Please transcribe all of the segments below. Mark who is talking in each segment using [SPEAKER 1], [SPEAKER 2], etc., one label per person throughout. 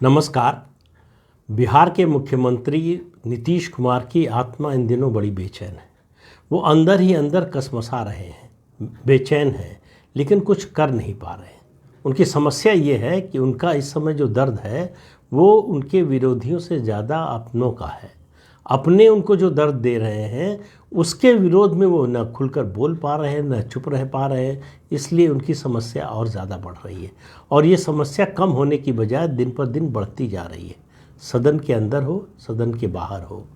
[SPEAKER 1] नमस्कार। बिहार के मुख्यमंत्री नीतीश कुमार की आत्मा इन दिनों बड़ी बेचैन है। वो अंदर ही अंदर कसमसा रहे हैं, बेचैन हैं, लेकिन कुछ कर नहीं पा रहे हैं। उनकी समस्या ये है कि उनका इस समय जो दर्द है वो उनके विरोधियों से ज़्यादा अपनों का है। अपने उनको जो दर्द दे रहे हैं उसके विरोध में वो न खुलकर बोल पा रहे हैं, न चुप रह पा रहे हैं, इसलिए उनकी समस्या और ज़्यादा बढ़ रही है। और ये समस्या कम होने की बजाय दिन पर दिन बढ़ती जा रही है। सदन के अंदर हो, सदन के बाहर हो,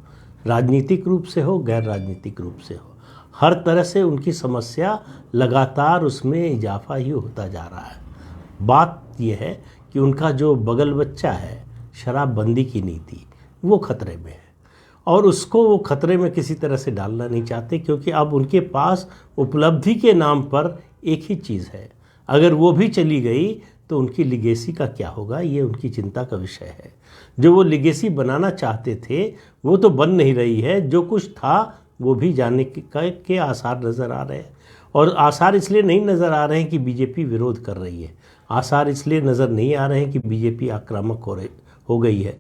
[SPEAKER 1] राजनीतिक रूप से हो, गैर राजनीतिक रूप से हो, हर तरह से उनकी समस्या लगातार उसमें इजाफा ही होता जा रहा है। बात यह है कि उनका जो बगल बच्चा है, शराबबंदी की नीति, वो खतरे में है और उसको वो खतरे में किसी तरह से डालना नहीं चाहते, क्योंकि अब उनके पास उपलब्धि के नाम पर एक ही चीज़ है। अगर वो भी चली गई तो उनकी लिगेसी का क्या होगा, ये उनकी चिंता का विषय है। जो वो लिगेसी बनाना चाहते थे वो तो बन नहीं रही है, जो कुछ था वो भी जाने के आसार नज़र आ रहे हैं। और आसार इसलिए नहीं नज़र आ रहे हैं कि बीजेपी विरोध कर रही है, आसार इसलिए नज़र नहीं आ रहे हैं कि बीजेपी आक्रामक हो गई है,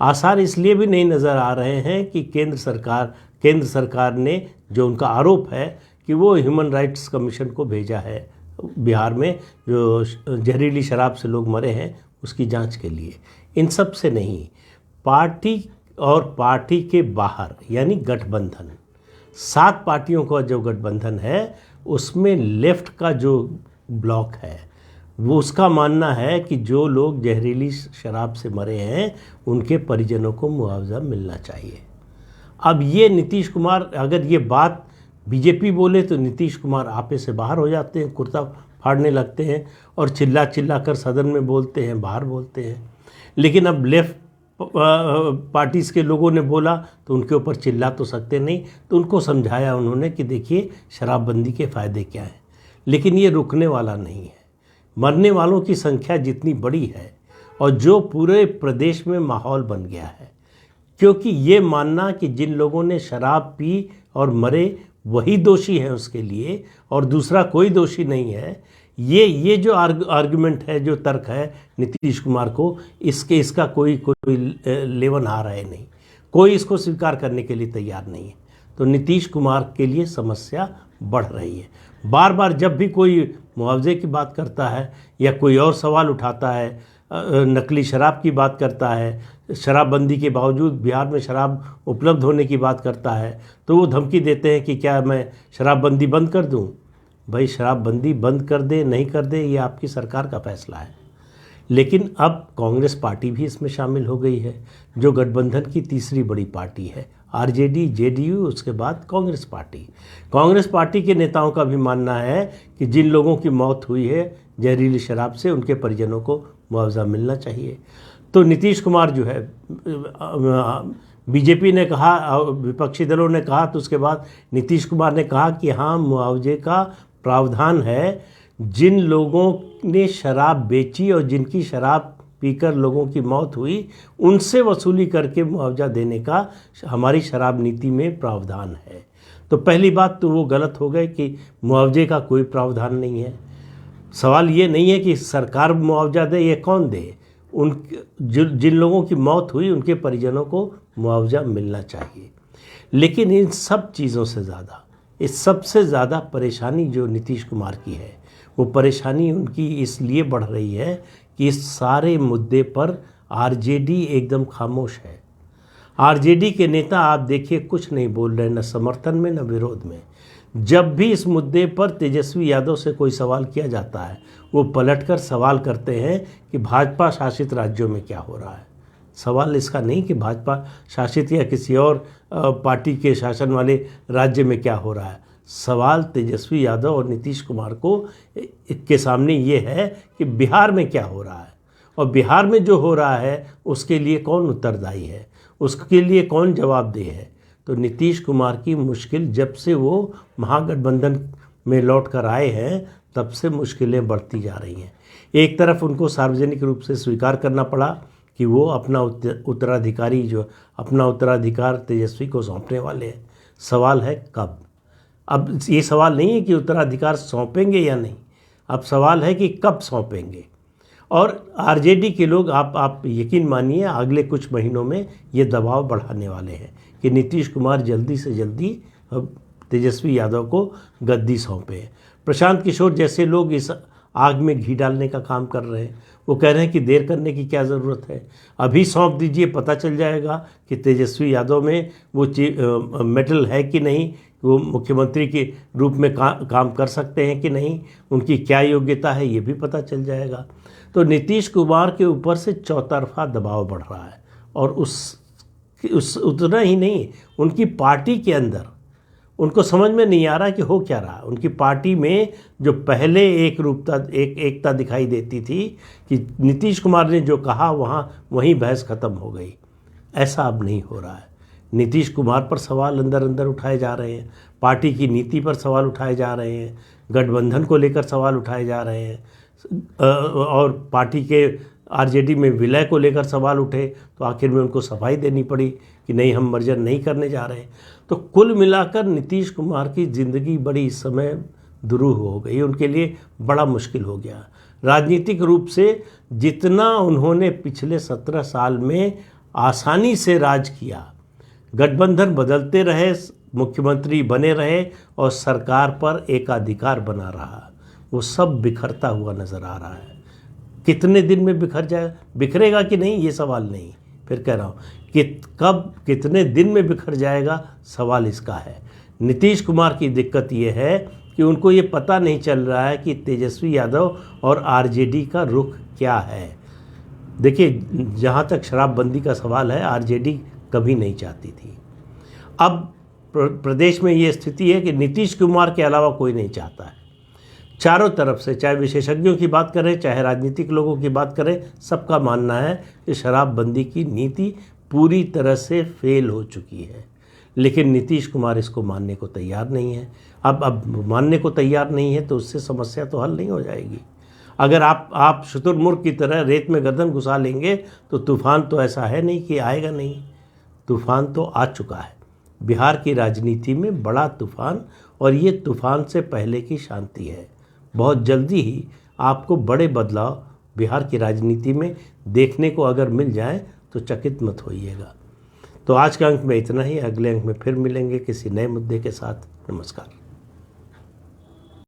[SPEAKER 1] आसार इसलिए भी नहीं नज़र आ रहे हैं कि केंद्र सरकार ने जो उनका आरोप है कि वो ह्यूमन राइट्स कमीशन को भेजा है बिहार में जो जहरीली शराब से लोग मरे हैं उसकी जांच के लिए। इन सब से नहीं, पार्टी और पार्टी के बाहर यानी गठबंधन, 7 पार्टियों का जो गठबंधन है उसमें लेफ्ट का जो ब्लॉक है वो उसका मानना है कि जो लोग जहरीली शराब से मरे हैं उनके परिजनों को मुआवजा मिलना चाहिए। अब ये नीतीश कुमार, अगर ये बात बीजेपी बोले तो नीतीश कुमार आपे से बाहर हो जाते हैं, कुर्ता फाड़ने लगते हैं और चिल्ला चिल्ला कर सदन में बोलते हैं, बाहर बोलते हैं। लेकिन अब लेफ्ट पार्टीज़ के लोगों ने बोला तो उनके ऊपर चिल्ला तो सकते नहीं, तो उनको समझाया उन्होंने कि देखिए शराबबंदी के फ़ायदे क्या हैं। लेकिन ये रुकने वाला नहीं है। मरने वालों की संख्या जितनी बड़ी है और जो पूरे प्रदेश में माहौल बन गया है, क्योंकि ये मानना कि जिन लोगों ने शराब पी और मरे वही दोषी हैं उसके लिए और दूसरा कोई दोषी नहीं है, ये जो आर्गुमेंट है, जो तर्क है नीतीश कुमार को, इसका कोई लेवनहार है नहीं, कोई इसको स्वीकार करने के लिए तैयार नहीं है। तो नीतीश कुमार के लिए समस्या बढ़ रही है। बार बार जब भी कोई मुआवजे की बात करता है या कोई और सवाल उठाता है, नकली शराब की बात करता है, शराबबंदी के बावजूद बिहार में शराब उपलब्ध होने की बात करता है, तो वो धमकी देते हैं कि क्या मैं शराबबंदी बंद कर दूं। भाई, शराबबंदी बंद कर दे नहीं कर दे ये आपकी सरकार का फैसला है। लेकिन अब कांग्रेस पार्टी भी इसमें शामिल हो गई है, जो गठबंधन की तीसरी बड़ी पार्टी है। आरजेडी, जेडीयू, उसके बाद कांग्रेस पार्टी। कांग्रेस पार्टी के नेताओं का भी मानना है कि जिन लोगों की मौत हुई है जहरीली शराब से, उनके परिजनों को मुआवजा मिलना चाहिए। तो नीतीश कुमार जो है, बीजेपी ने कहा, विपक्षी दलों ने कहा, तो उसके बाद नीतीश कुमार ने कहा कि हाँ, मुआवजे का प्रावधान है। जिन लोगों ने शराब बेची और जिनकी शराब पीकर लोगों की मौत हुई उनसे वसूली करके मुआवजा देने का हमारी शराब नीति में प्रावधान है। तो पहली बात तो वो गलत हो गए कि मुआवजे का कोई प्रावधान नहीं है। सवाल ये नहीं है कि सरकार मुआवजा दे, ये कौन दे, जिन लोगों की मौत हुई उनके परिजनों को मुआवजा मिलना चाहिए। लेकिन इन सब चीज़ों से ज़्यादा, इस सबसे ज़्यादा परेशानी जो नीतीश कुमार की है, वो परेशानी उनकी इसलिए बढ़ रही है कि इस सारे मुद्दे पर आरजेडी एकदम खामोश है। आरजेडी के नेता आप देखिए कुछ नहीं बोल रहे, न समर्थन में न विरोध में। जब भी इस मुद्दे पर तेजस्वी यादव से कोई सवाल किया जाता है वो पलटकर सवाल करते हैं कि भाजपा शासित राज्यों में क्या हो रहा है। सवाल इसका नहीं कि भाजपा शासित या किसी और पार्टी के शासन वाले राज्य में क्या हो रहा है। सवाल तेजस्वी यादव और नीतीश कुमार को के सामने ये है कि बिहार में क्या हो रहा है और बिहार में जो हो रहा है उसके लिए कौन उत्तरदायी है, उसके लिए कौन जवाबदेह है। तो नीतीश कुमार की मुश्किल जब से वो महागठबंधन में लौट कर आए हैं तब से मुश्किलें बढ़ती जा रही हैं। एक तरफ उनको सार्वजनिक रूप से स्वीकार करना पड़ा कि वो अपना उत्तराधिकार तेजस्वी को सौंपने वाले हैं। सवाल है कब। अब ये सवाल नहीं है कि उत्तराधिकार सौंपेंगे या नहीं, अब सवाल है कि कब सौंपेंगे। और आरजेडी के लोग आप यकीन मानिए अगले कुछ महीनों में ये दबाव बढ़ाने वाले हैं कि नीतीश कुमार जल्दी से जल्दी अब तेजस्वी यादव को गद्दी सौंपे। प्रशांत किशोर जैसे लोग इस आग में घी डालने का काम कर रहे हैं। वो कह रहे हैं कि देर करने की क्या ज़रूरत है, अभी सौंप दीजिए, पता चल जाएगा कि तेजस्वी यादव में वो मेटल है कि नहीं, वो मुख्यमंत्री के रूप में काम कर सकते हैं कि नहीं, उनकी क्या योग्यता है ये भी पता चल जाएगा। तो नीतीश कुमार के ऊपर से चौतरफा दबाव बढ़ रहा है और उस उतना ही नहीं, उनकी पार्टी के अंदर उनको समझ में नहीं आ रहा कि हो क्या रहा। उनकी पार्टी में जो पहले एकता दिखाई देती थी कि नीतीश कुमार ने जो कहा वहीं बहस खत्म हो गई, ऐसा अब नहीं हो रहा है। नीतीश कुमार पर सवाल अंदर अंदर उठाए जा रहे हैं, पार्टी की नीति पर सवाल उठाए जा रहे हैं, गठबंधन को लेकर सवाल उठाए जा रहे हैं और पार्टी के आरजेडी में विलय को लेकर सवाल उठे तो आखिर में उनको सफाई देनी पड़ी कि नहीं, हम मर्जर नहीं करने जा रहे। तो कुल मिलाकर नीतीश कुमार की ज़िंदगी बड़ी इस समय दुरूह हो गई, उनके लिए बड़ा मुश्किल हो गया। राजनीतिक रूप से जितना उन्होंने पिछले 17 साल में आसानी से राज किया, गठबंधन बदलते रहे, मुख्यमंत्री बने रहे और सरकार पर एकाधिकार बना रहा, वो सब बिखरता हुआ नज़र आ रहा है। कितने दिन में बिखर जाएगा, बिखरेगा कि नहीं ये सवाल नहीं, फिर कह रहा हूँ कि कब कितने दिन में बिखर जाएगा सवाल इसका है। नीतीश कुमार की दिक्कत ये है कि उनको ये पता नहीं चल रहा है कि तेजस्वी यादव और आरजेडी का रुख क्या है। देखिए, जहाँ तक शराबबंदी का सवाल है, आरजेडी कभी नहीं चाहती थी। अब प्रदेश में ये स्थिति है कि नीतीश कुमार के अलावा कोई नहीं चाहता है। चारों तरफ से, चाहे विशेषज्ञों की बात करें चाहे राजनीतिक लोगों की बात करें, सबका मानना है कि शराबबंदी की नीति पूरी तरह से फेल हो चुकी है। लेकिन नीतीश कुमार इसको मानने को तैयार नहीं है। अब मानने को तैयार नहीं है तो उससे समस्या तो हल नहीं हो जाएगी। अगर आप शुतुरमुर्ग की तरह रेत में गर्दन घुसा लेंगे तो तूफान तो ऐसा है नहीं कि आएगा नहीं, तूफान तो आ चुका है। बिहार की राजनीति में बड़ा तूफान, और ये तूफान से पहले की शांति है। बहुत जल्दी ही आपको बड़े बदलाव बिहार की राजनीति में देखने को अगर मिल जाए तो चकित मत होइएगा। तो आज के अंक में इतना ही, अगले अंक में फिर मिलेंगे किसी नए मुद्दे के साथ। नमस्कार।